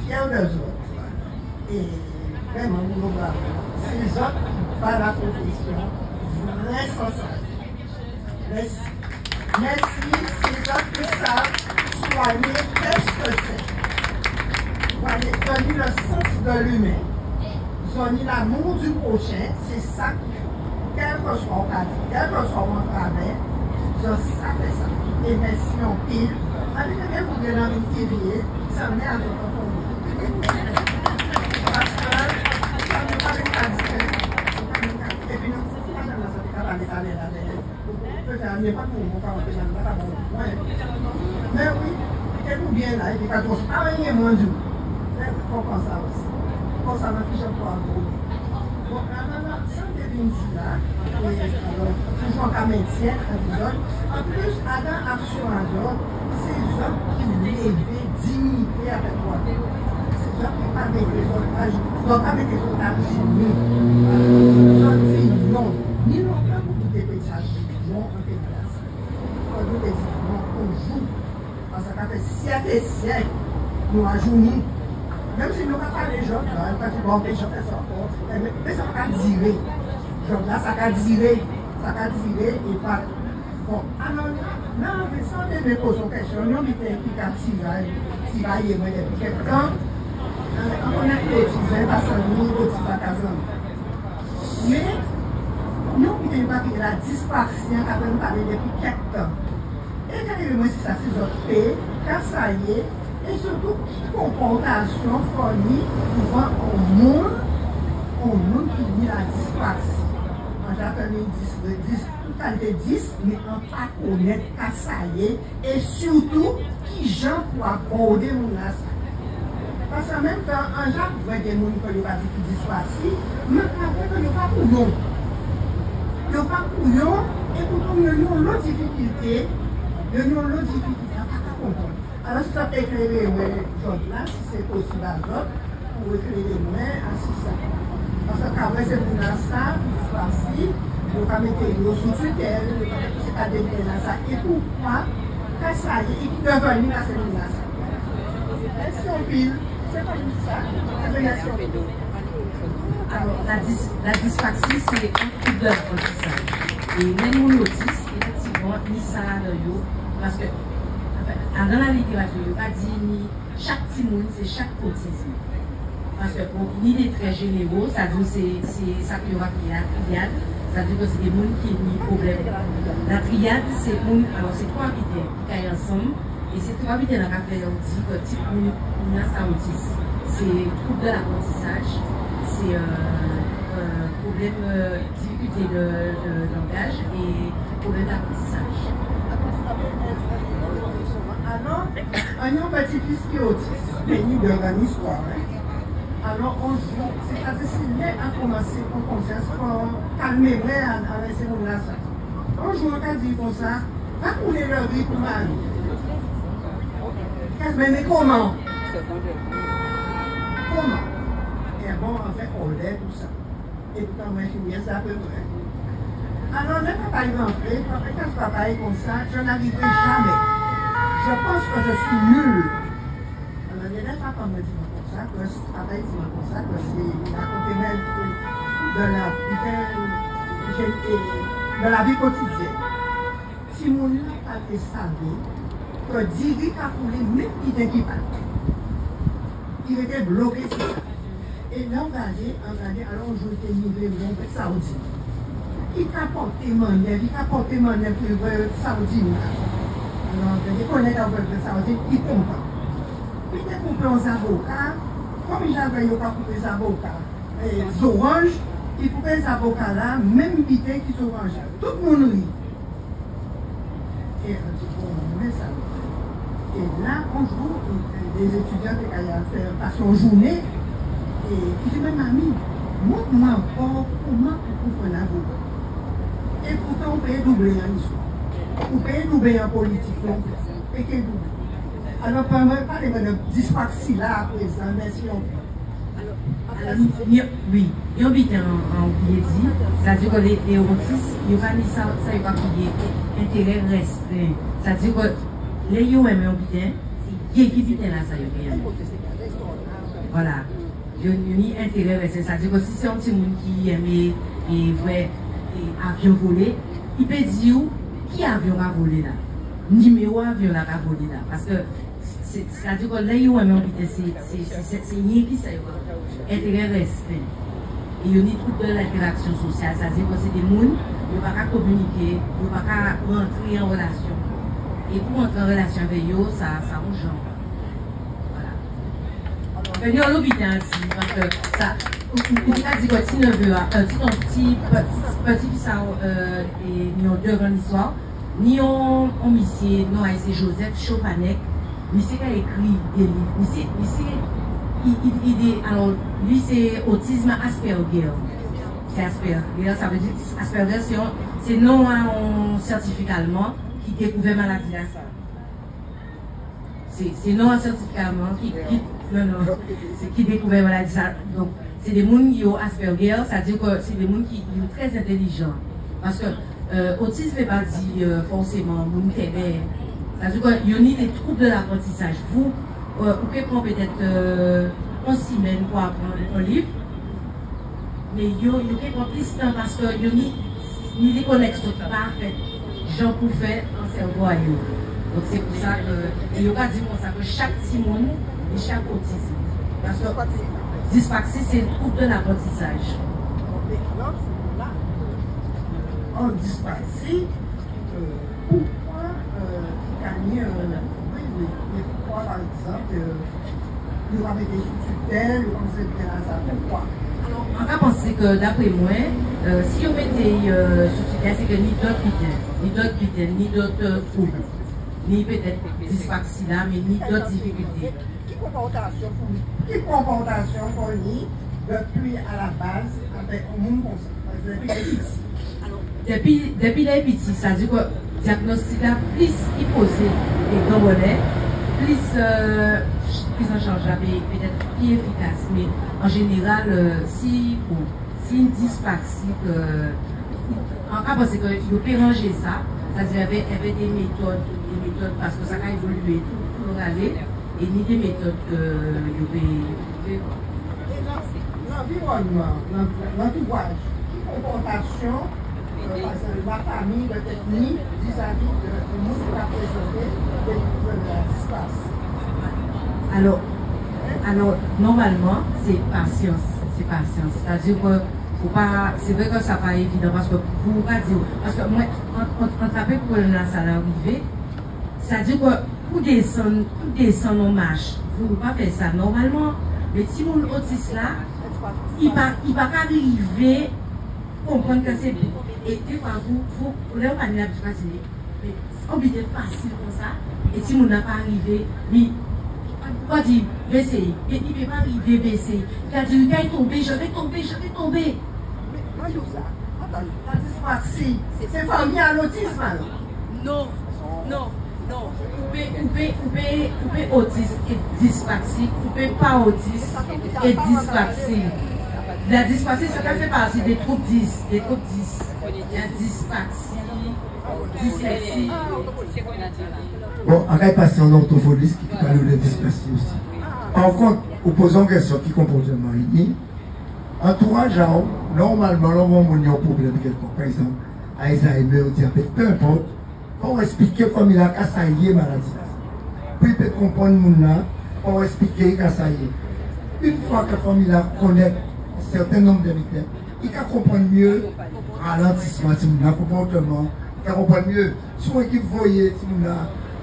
fier d'eux autres. Et vraiment, nous bravo. Ces autres par la profession, responsable. Merci. Merci, ces autres qui savent soigner qu'est-ce que c'est. Voyez, donner le sens de l'humain. Donner l'amour du prochain, c'est ça qu'il faut. Quel que soit le cas, quel que soit mon travail, ça fait ça. Et merci en pile. Avec quelqu'un vous venez dans une février, ça met à votre compte. Parce que ça n'est pas une qualité. Et puis nous, c'est pas dans la santé qu'à parler là. Peut-être n'est pas pour vous, quand on est dans la mais oui, et vous bien là, et puis quand on se travaille moins dur. Il faut qu'on ça aussi. Comme ça, on fiche un peu à vous. Bon, alors, ça on est venu ici là, toujours en cas maintien, en plus, Adam Action Azor, c'est les hommes qui lèvent dignité avec moi. C'est les hommes qui parlent avec les autres âges, donc avec les autres âges, les autres disent non. Ni non, pas beaucoup de petits non, on fait place. Quand nous disons non, on joue. Parce que ça fait siècles et siècles, nous avons joué. Même si nous n'avons pas les gens, quand ils vont empêcher de faire ça, mais ça va durer. Là, ça va durer. Ça va durer et pas. Bon, alors, là, sans me poser une question, nous avons été tiraillés depuis quelque temps. On a été étudiés parce que nous avons été à mais, nous avons pas la disparition quand nous parlé depuis quelque temps. Et quand il y a ça, c'est notre paix, quand ça y est, et surtout, qui comportation fournie souvent au monde qui dit la disparition. En japonais, tout à fait 10, mais on ne pas connaître qu'à ça y est, et surtout, qui gens pour aborder mon nation. Parce qu'en même temps, en Jacques, vous voyez des gens qui ne pas dit qui disparaissent, mais après, ils ne sont pas pour nous. Ils ne sont pas pour nous, et pourtant, nous avons l'autre difficulté. Nous avons l'autre difficulté. Alors, si ça peut éclairer là, si c'est possible à d'autres, pour éclairer à ça. Parce qu'après, c'est pour ça, voici, vous pouvez mettre l'eau sous tutelle, vous pouvez mettre ça, et pourquoi, quand ça y est, il peut venir à cette menace. Merci en pile, c'est pas juste ça, merci en pile. Alors, la dyspraxie, c'est un coup d'apprentissage. Et même on notice, effectivement, ni ça parce que dans la littérature, il n'y a pas dit ni chaque petit monde, c'est chaque autisme. Parce que pour ni des traits généraux, ça veut dire c'est ça qui aura la triade, ça veut dire que c'est des gens qui ont des problèmes. La triade, c'est alors c'est trois vitesses qui caillent ensemble, et ces trois vitesses dans la fait on dit que type on a ça autisme. C'est trouble de l'apprentissage, c'est problème difficulté de langage et problème d'apprentissage. Alors, un petit-fils qui est autiste, mais il y a une histoire. Alors, on joue, c'est-à-dire s'il est à commencer pour conscience, pour calmer à laisser mon là. On joue, on a dit comme ça, va couler leur vie pour ma vie. Mais comment? Comment? Et bon, en fait, on l'aide tout ça. Et pourtant, moi, je suis ça à peu près. Alors, le papa est rentré, quand ce papa est comme ça, je n'arriverai jamais. Je pense que je suis nul. Alors, les deux papas me disent comme ça, que papa dit comme ça, que c'est la complément de la vie quotidienne. Si mon n'a pas été savé, que Diri a coulé même idée qui part. Il était bloqué sur ça. Et là, on va aller, alors on joue le niveau de Saoudi. Il a porté mon nez, pour le Saoudi. Alors, je connais d'abord le Saoudi, il comprend. Il a coupé aux avocats, comme il avait coupé les avocats, les oranges, il coupait les avocats là, même idée qui sont oranges. Tout le monde rit. Et on dit, bon, mais ça. Et là, on joue, les étudiants qui ont passé une journée, et il dit, même ami, montre-moi encore comment on coupe un avocat. Et pourtant, on peut doubler en histoire. On peut doubler en politique. et que nous. Alors, parlez de dyspraxie là, à présent, mais si on. Oui, il y a un bitin en dit, c'est-à-dire que les autistes, il n'y a pas ça, il n'y a pas intérêt restreint. C'est-à-dire que les gens aiment un bitin, il y a qui bitin là, ça y est rien. Voilà. Il y a un intérêt restreint. C'est-à-dire que si c'est un petit monde qui aime et vrai avion volé, il peut dire qui avion a volé là, numéro avion a volé là, parce que c'est-à-dire que les gens aiment un bitin, c'est rien qui ça y est. Intérêt restreint. Et il y a toute de l'interaction sociale, c'est-à-dire que c'est des gens qui ne peuvent pas communiquer, qui ne peuvent pas rentrer en relation. Et pour entrer en relation avec eux, ça change. Voilà. Venir à l'hôpital aussi, parce que ça, on dit que si on veut, petit qui ça, ni en deux grandes histoires, ni en monsieur, non, c'est Joseph Chauvanec, monsieur qui a écrit des livres, alors, lui, c'est autisme Asperger. C'est Asperger, ça veut dire Asperger, c'est non un scientifique allemand qui découvrait maladie là. C'est non un scientifique allemand qui découvrait maladie là. Donc, c'est des gens qui ont Asperger, c'est-à-dire que c'est des gens qui sont très intelligents. Parce que autisme n'est pas dit forcément, c'est-à-dire qu'il y a des troubles de l'apprentissage. Vous pouvez prendre peut-être une semaine pour apprendre un livre, mais il y a plus de temps parce que il y a des connexions parfaites, j'en peux faire un cerveau à eux. Donc c'est pour ça que, il n'y a pas dit comme ça que chaque petit monde et chaque autisme. Parce que dyspraxie, c'est le trouble de l'apprentissage. En dyspraxie, pourquoi pourquoi par exemple nous avons des sous-tutelles, nous avons ça, pourquoi? Alors, on va penser que d'après moi, si on mettait sous-tutelle, c'est que ni d'autres ni d'autres troubles, ni peut-être dyspraxie là, mais ni d'autres difficultés. Quelle comportation qu'on lit depuis à la base avec un monde comme ça, depuis les petits? Depuis les petits, ça veut dire que le diagnostic là, plus il posait des grands volets, plus en charge peut-être plus efficace, mais en général, si une dyspraxie, en cas parce qu'il peut ranger ça, c'est-à-dire qu'il y avait des méthodes parce que ça a évolué tout l'année, et ni des méthodes que il l'environnement, l'entourage, comportation, la famille, le technique, vis-à-vis de nous qui a présenté de la dyspraxie. Alors, normalement, c'est patience. C'est-à-dire que c'est vrai que ça n'est pas évident parce que pour pas dire, parce que moi, on tapait pour la salle arrivée, c'est-à-dire que pour descendre en marche, vous ne pouvez pas faire ça normalement. Mais si vous autiste là, il ne va pas arriver à comprendre que c'est bien. Et des fois, vous n'avez pas l'habitude de dire, mais c'est obligé facile comme ça. Et si vous n'avez pas arrivé, mais on dit, baisser, et il ne peut pas arriver baisser. Il a dit, il va tomber, je vais tomber. Mais moi, je dis ça. Attends, la dyspraxie, c'est famille à l'autisme alors? Non. Vous pouvez autiste et dyspraxie, vous pouvez pas autiste et dyspraxie. La dyspraxie, ça fait partie des troubles 10. Il y a dyspraxie, dyslexie. Bon, on va passer en orthophoniste qui parle de dyspraxie aussi. Par contre, opposons une question qui comportement il dit, entourage, normalement, l'homme a un problème quelconque, par exemple, Alzheimer ou diabète, peu importe, pour expliquer comme il a cassé maladie. Puis il peut comprendre mon là, pour expliquer qu'il a cassé. Une fois que la famille connaît un certain nombre de méthodes, il peut comprendre mieux ralentissement, comportement, il peut comprendre mieux. Si vous voyez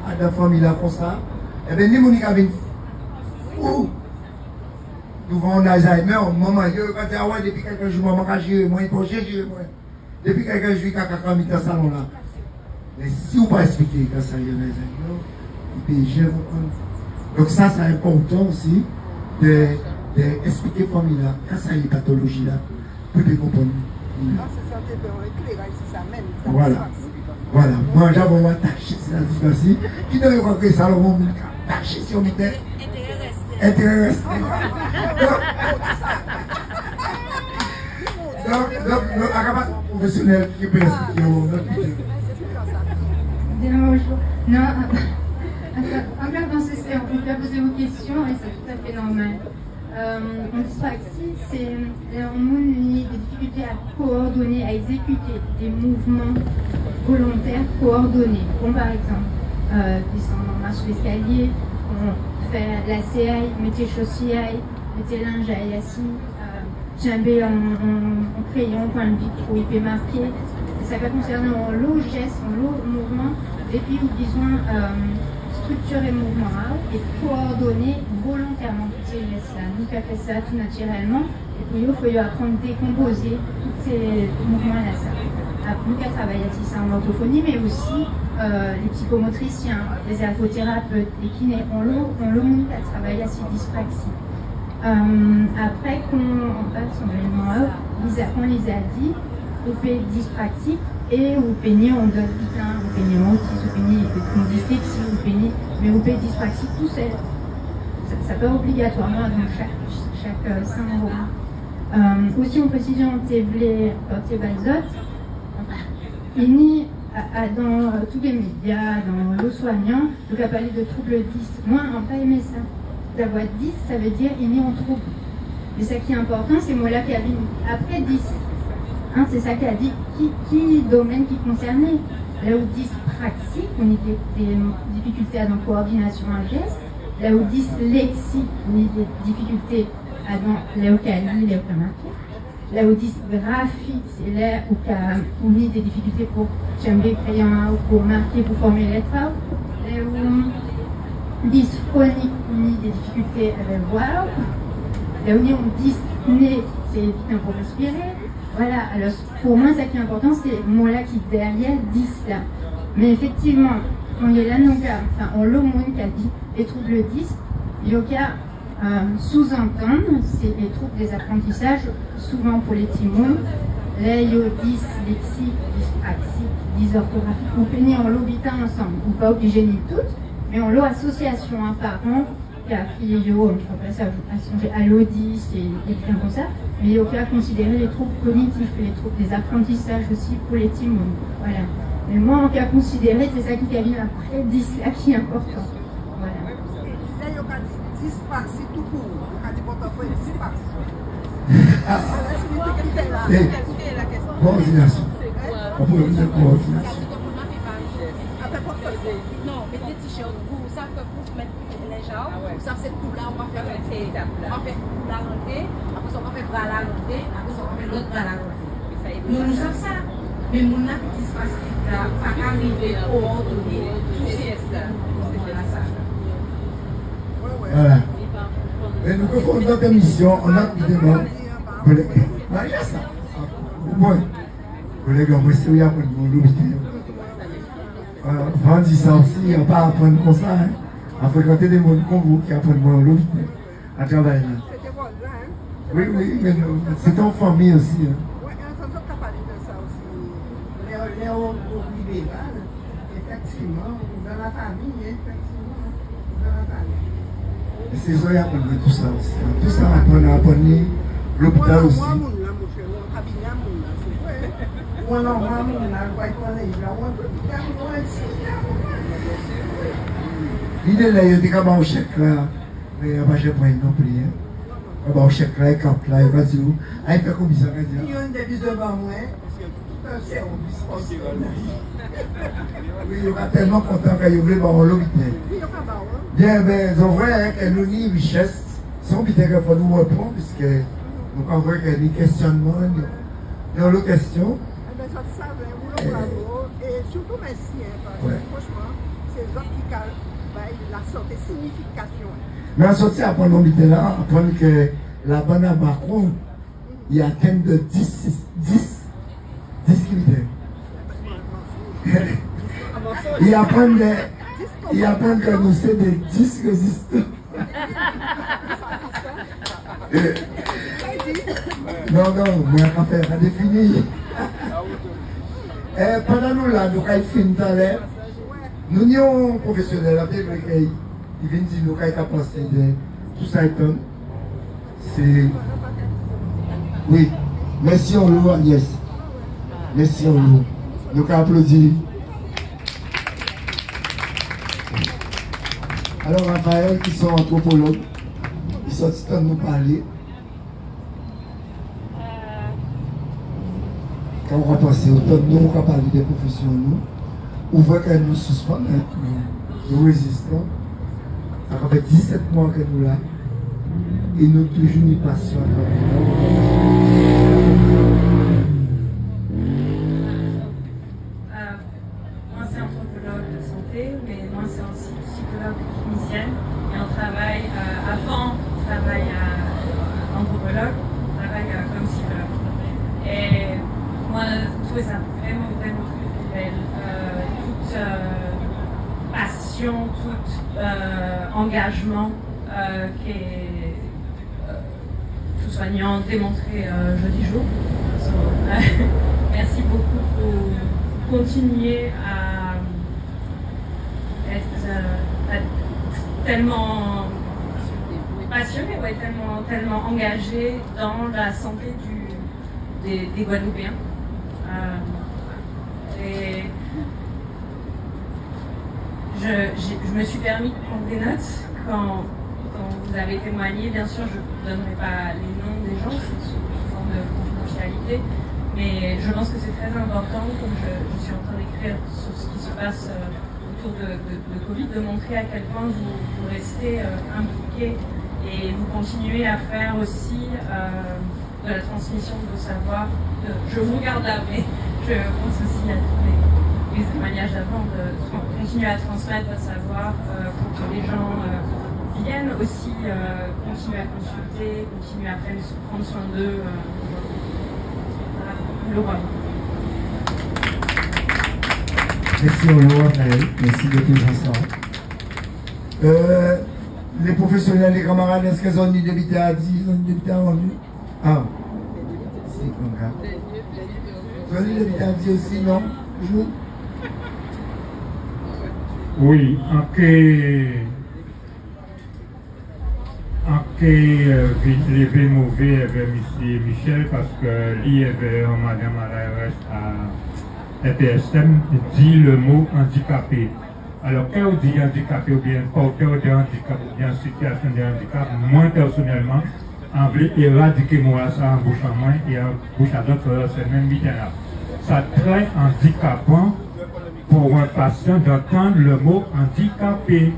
à la famille comme ça, eh bien, les gens qui fou. Nous avons Alzheimer, au moment où depuis quelques jours, je moi, depuis quelques jours, il y a quelqu'un qui dans ce salon là. Mais si vous ne pouvez pas expliquer quand ça y est Alzheimer, il peut gérer. Donc ça, c'est important aussi d'expliquer aux familles là, quand ça y est pathologie là, pour bien comprendre. C'est ça, c'est éclairage, c'est ça même. Voilà. Voilà, moi j'avais attaché sur la dyspraxie. Qui ne croit que ça, le monde attaché sur le terre. Intérêt resté. Donc, à part professionnel qui peut expliquer notre culture. Bonjour. Non, encore dans ce sens, on peut poser vos questions et c'est tout à fait normal. En dyspraxie, c'est un monde lié des difficultés à coordonner, à exécuter des mouvements volontaires coordonnés. Comme par exemple, descendre en marche l'escalier, on fait la CI, mettez chaussée, mettez linge à assis, jamber en crayon, point de bic pour y marquer. Ça va concerner en lot geste, en lot mouvement, et puis disons structurer le mouvement et coordonner volontairement tous ces gestes-là. Nous qui fait ça tout naturellement, et puis il faut apprendre à décomposer tous ces mouvements-là. Nous qui travaillons ici en orthophonie, mais aussi les psychomotriciens, les ergothérapeutes, les kinés, on le monde qui travaille ici dyspraxie. Après qu'on passe en élément on les a dit, on fait dyspraxique et on peignait en donne putain, on peignait en autisme, on peignait en dyslexie, on peignait, mais on paye dyspraxique tout seul. Ça peut obligatoirement dans chaque syndrome. Aussi on précise en téblé balzote, il n'y a dans tous les médias, dans l'eau soignant, donc à parler de troubles 10. Moi, on n'a pas aimé ça. D'avoir 10, ça veut dire il est en trouble. Et ça qui est important, c'est moi là qui a dit après 10. Hein, c'est ça qui a dit qui domaine qui concernait. Là où dyspraxie, on a des difficultés dans la coordination en geste. Là où dyslexie, on a des difficultés dans l'éocalie, l'éocamarqué. Là où dysgraphie, c'est là où on a des difficultés pour jamber crayon ou pour marquer, pour former les lettres. Là où dysphonie, on a des difficultés à le voir. Là où on dyspnée, c'est difficile pour respirer. Voilà, alors pour moi, ce qui est important, c'est moi là qui derrière 10 là. Mais effectivement, quand il y a là, on l'a moins qui a dit les troubles 10, il y a sous-entendre, c'est les troubles des apprentissages, souvent pour les timons. Là, il y a dyslexie, dyspraxie, dysorthographie. On peut en l'habitant ensemble, on n'est pas obligé ni toutes, mais on l'a association un parent. Il y a on peut ça à l'audis et des trucs comme ça, mais il y a qu'à considérer les troubles cognitifs et les troubles des apprentissages aussi pour les timons. Voilà. Mais moi, en cas considéré, c'est ça qui vient après 10 là qui est important. Voilà. Là, il y a dyspraxie tout court. Il y a des portefeuilles dyspraxie. Coordination. On peut dire coordination. Non, mettez t-shirt, vous savez que pour mettre les gens, vous savez cette coupe-là, on va faire cette étape-là. On va faire la rentrée, après on va faire bras la rentrée, après on va faire l'autre bras la rentrée. Nous savons ça, mais mon âme qui se passe là, pas arriver à coordonner tous ces là. Voilà. Et nous faisons notre émission, on a des demandes. Voilà ça. Vous voyez, collègues, on va essayer pour nous on dit ça aussi, on pas apprendre comme ça, hein. À fréquenter des mondes comme vous qui apprennent moins l'eau, à travailler là. Oui, mais c'est en famille aussi. Hein. Oui, on peut parler de ça aussi. Les libérales, effectivement, dans la famille, effectivement, dans la famille. C'est ça, il y a tout ça aussi. Tout ça, on apprend l'hôpital aussi. Il est là, il dit qu'on chèque là, mais il n'y a pas de chèque non plus. On va chèque là, il campe là, il va dire, il fait comme ça. Il y a une devise devant moi, tout un service. Oui, il est tellement content qu'il voulait voir l'hôpital. Bien, mais c'est vrai que nous, ni richesse, c'est hôpital qu'il faut nous répondre, puisque nous avons qu'il y a des questionnements, dans nos questions. Et surtout merci, parce que franchement, c'est eux qui ont la santé signification. Mais en sortie après l'hôpital là, apprendre que la bande à Macron, il y a atteint de 10 critères. Il apprend que nous sommes des 10 résistants. Non, moi, on va faire définir. Pendant nous là, nous avons fait tout à l'heure. Nous sommes professionnels, ils viennent dire nous avons pensé de tout ça. C'est. Oui, merci on loue Agnès. Merci on loue. Nous avons applaudi. Alors Raphaël, qui sont anthropologues, ils sont en train de nous parler. Quand on va passer autant de nous, on va parler des professions nous. On voit qu'elles nous suspendent, nous résistons. Ça fait 17 mois que nous là. Et nous toujours nous passions à moi, c'est anthropologue de santé, mais moi, c'est aussi psychologue clinicienne. Et on travaille, avant on travaille anthropologue, on travaille comme psychologue. Et moi, je trouvais ça vraiment, vraiment très belle. Toute passion, tout engagement que tout soignant démontré jeudi jour. So, merci beaucoup pour continuer à être tellement passionné, ouais, tellement engagé dans la santé des Guadeloupéens. Et je me suis permis de prendre des notes quand vous avez témoigné. Bien sûr, je ne donnerai pas les noms des gens, c'est sous forme de confidentialité, mais je pense que c'est très important, comme je suis en train d'écrire sur ce qui se passe autour de Covid, de montrer à quel point vous restez impliqués et vous continuez à faire aussi de la transmission de savoir. Je vous regarde là, mais je pense aussi à tous les témoignages d'avant, de continuer à transmettre votre savoir pour que les gens viennent aussi continuer à consulter, continuer à prendre soin d'eux. Le roi. Merci au roi, merci de tout ça. Les professionnels, les camarades, est-ce qu'ils ont une débité à 10, ils ont une débité à 11? Ah, c'est comme ça. Vous avez une débité à 10 aussi, non? Oui, en levé mauvais avec M. Michel parce que lui avait un madame à l'ARS à EPSM dit le mot handicapé. Alors quand on dit handicapé ou bien porteur de handicap ou bien situation de handicap, moi personnellement, on veut éradiquer moi ça en bouche à moi et en bouche à d'autres, c'est même là. Ça très handicapant pour un patient d'entendre le mot handicapé.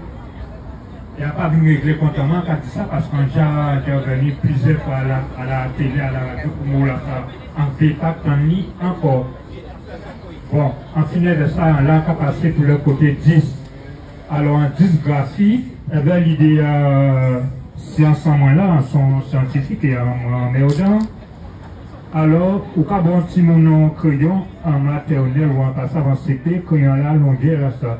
Il n'y a pas venu régler contre moi quand dit ça parce qu'on a intervenu plusieurs fois à la télé, à la radio pour moi en fait pas ni encore. Bon, en finir de ça, on a passé pour le côté 10. Alors en dysgraphie, eh bien l'idée science en moins là, sont scientifiques et en méodant. Alors, au cas bon petit mon crayon en maternelle ou en passant en CP, crayon là, longueur là ça.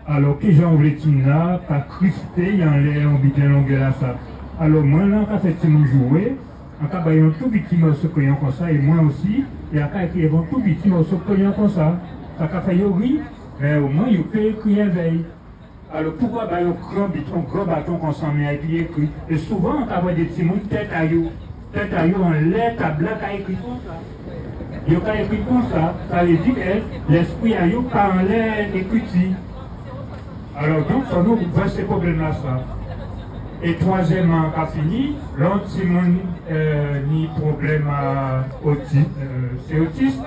Alors, que j'en voulais là, pas crispé, il y en l'air, on bidon longueur là ça. Alors, moi là, quand c'est mon jouet, en cas un tout petit morceau crayon comme ça, et moi aussi, et après, il y a un tout petit morceau crayon comme ça. Ça a fait oui, mais au moins, il peut écrire veille. Alors, pourquoi un gros bâton qu'on s'en met à écrire? Et souvent, on a des petits mots tête à you. Tête à you en lettre à blanc à écrire comme ça. Il a écrit comme ça, ça veut dire que l'esprit à you par en l'air écrit. Alors donc, ça nous voit ces problèmes-là, ça. Et troisièmement, quand fini, l'autre, si ni problème c'est autiste,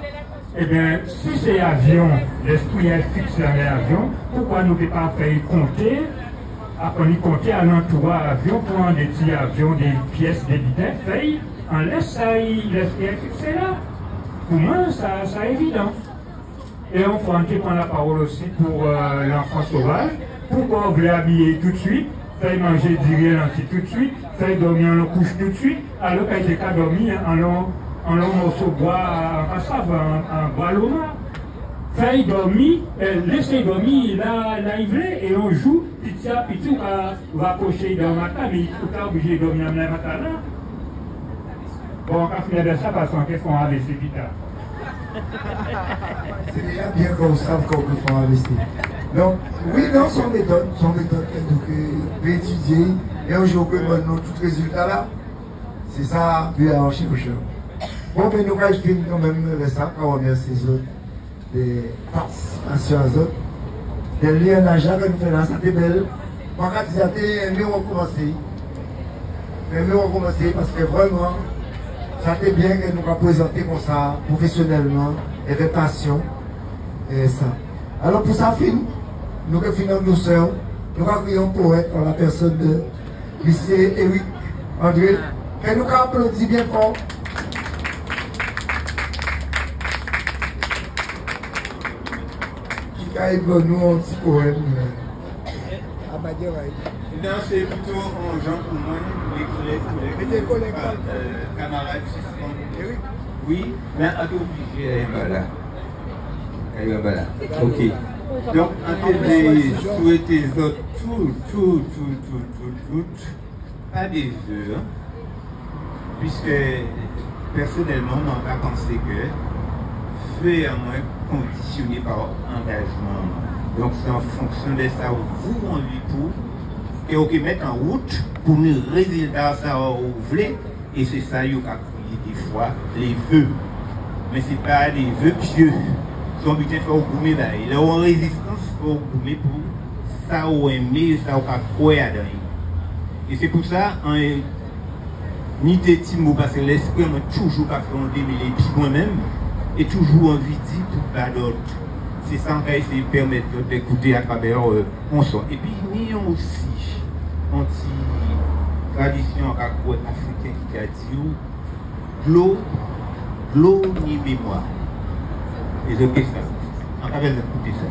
eh bien, si c'est avion, l'esprit est fixé dans l'avion, pourquoi nous ne pouvons pas faire compter, après compter à l'entourage avion, prendre des petits avions, des pièces, des bidets, feuilles, en laisse ça, l'esprit est fixé là. Pour moi, ça est évident. Et on faut prendre la parole aussi pour l'enfant sauvage. Pourquoi on veut habiller tout de suite, faire manger du riz tout de suite, faire dormir en couche tout de suite, alors qu'il était qu'à dormir en long morceau de bois, en savon, en bois loma. Faire dormir, laisser dormir, là, il veut, et on joue, petit à petit, on va cocher dans le matin, mais il faut pas obligé de dormir dans le matin là. Bon, on va finir de ça parce qu'on fait un AVC vite. C'est déjà bien qu'on sache qu'on peut faire investir. Donc, oui, non, son méthode que peut étudier, et un jour que nous tout résultat là, c'est ça, puis en chercheur. Bon, mais nous, quand je finis quand même ça, quand on remercie les autres, des participations aux autres, des liens d'argent que nous faisons, ça c'était belle. Moi, quand j'ai aimé recommencer. Aimé recommencer parce que vraiment, ça c'était bien que nous avons présenté comme ça, professionnellement, et avec passion, et ça. Alors pour ça, nous avons fini en douceur, nous avons créé un poète en la personne de lycée Eric André, que nous avons applaudi bien fort. Qui a écrit nous un petit poème. Non, c'est plutôt en gens pour moi, les collègues, camarades, oui, mais à tout obligé, voilà. Ok. Donc, en fait, souhaiter les autres tout, pas des heures, puisque personnellement, on n'a pas pensé que faire moins conditionné par engagement. Donc, c'est en fonction de ça où vous envie pour. Et ok, mettre en route pour nous résultats ça vous voulez, et c'est ça qui a créé des fois les vœux. Mais ce n'est pas des vœux pieux. Son but est de faire goumer, il a une résistance pour goumer pour ça ou aimer, ça ou pas croire dedans. Et c'est pour ça, ni des petits mots, parce que l'esprit m'a toujours pas fait en démêler moi-même, et toujours envie de dire tout pas d'autre. C'est ça qui essaie de permettre d'écouter à travers mon son. Et puis, il y a aussi anti-tradition africaine qui a dit l'eau ni mémoire. Et je fais ça. On va écouter ça.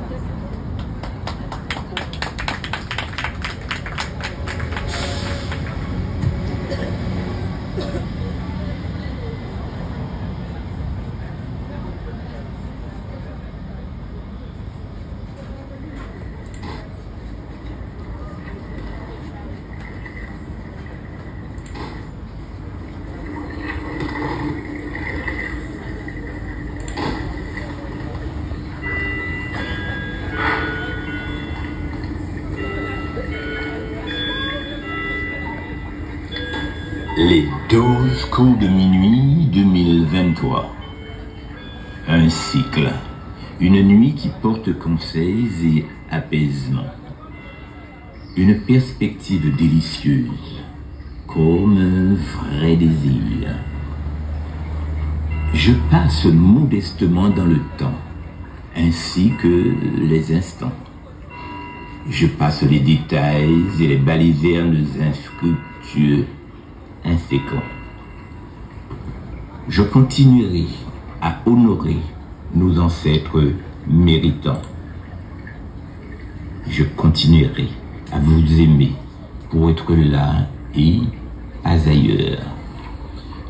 Les 12 coups de minuit 2023. Un cycle. Une nuit qui porte conseils et apaisement. Une perspective délicieuse, comme un vrai désir. Je passe modestement dans le temps, ainsi que les instants. Je passe les détails et les balivernes infructueux, infécond. Je continuerai à honorer nos ancêtres méritants. Je continuerai à vous aimer pour être là et pas ailleurs.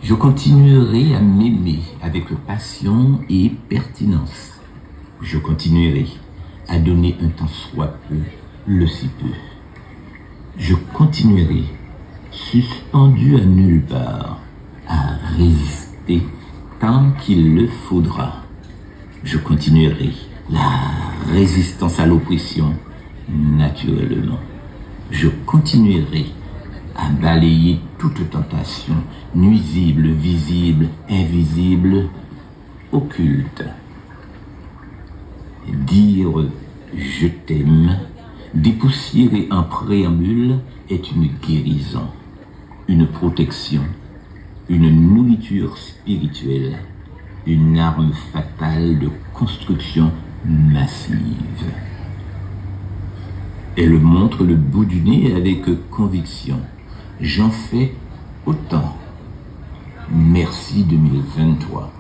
Je continuerai à m'aimer avec passion et pertinence. Je continuerai à donner un tant soit peu, le si peu. Je continuerai suspendu à nulle part, à résister tant qu'il le faudra. Je continuerai la résistance à l'oppression naturellement. Je continuerai à balayer toute tentation, nuisible, visible, invisible, occulte. Dire je t'aime, dépoussiérer un préambule est une guérison, une protection, une nourriture spirituelle, une arme fatale de construction massive. Elle montre le bout du nez avec conviction. J'en fais autant. Merci 2023.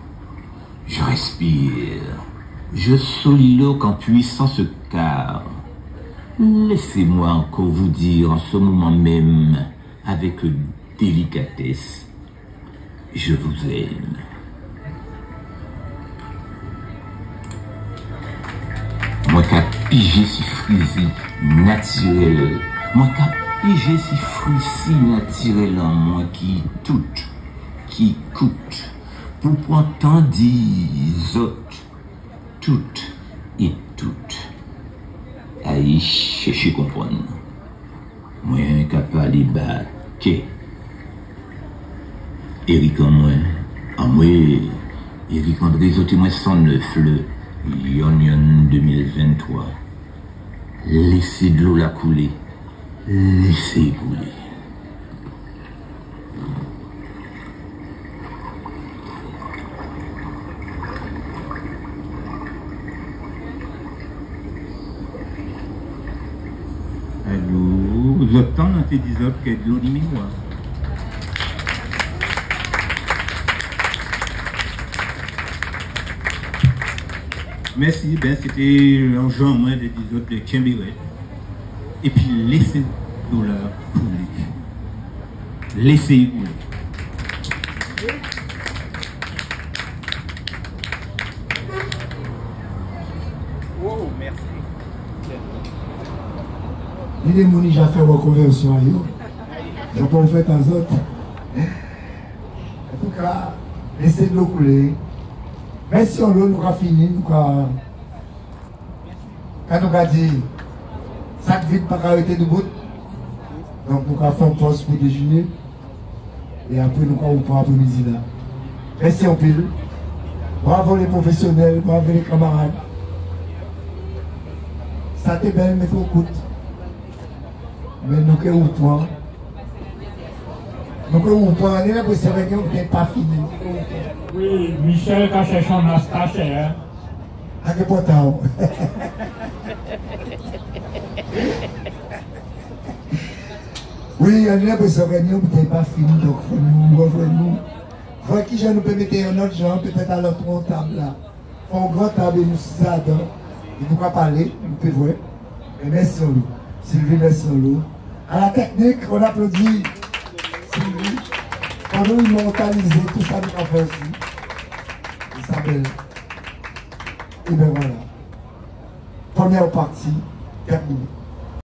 Je respire. Je soliloque en puissance car. Laissez-moi encore vous dire en ce moment même, avec délicatesse, je vous aime. Moi qu'à piger si frisi naturel, moi qu'à piger si frisi naturel en moi qui tout, qui coûte, pour prendre temps des autres, toutes et toutes, à y chercher comprendre. Moi, capable de battre. Eric en moi, Eric André, moi 109 le Yon 2023. Laissez de l'eau la couler, laissez couler. Alors, vous temps on fait des autres que de l'eau du moi. Merci, ben c'était un genre moins de 10 autres de Kimberley. Et puis laissez l'eau la couler. Laissez couler. Oh, merci. Il est mouni, j'ai fait reconversion à eux. Je peux en faire un autre. En tout cas, laissez de l'eau couler. Merci on l'eau, nous avons fini. Quand nous avons dit, ça ne vide pas arrêter de bout. Donc nous avons fait un poste pour déjeuner. Et après nous avons pour après-midi là. Merci en pile. Bravo les professionnels, bravo les camarades. Ça t'est belle, mais trop coûte. Mais nous que vous point. Nous que vous point, on est là pour se réveiller, on n'est pas fini. Oui, Michel qui a cherché un astache, hein. À quel point t'as? Oui, on est là pour se réveiller, on n'est pas fini, donc nous revenons. Faut qui je nous peux mettre un autre genre, peut-être à l'autre table là. Faut un grand table et nous ça dedans. Et nous pas parler, nous pouvons voir. Mais merci en nous. Sylvie, merci en nous. À la technique, on applaudit Sylvie. Pour nous immortaliser tout ça qu'on fait aussi. Isabelle. Et bien voilà. Première partie, terminée.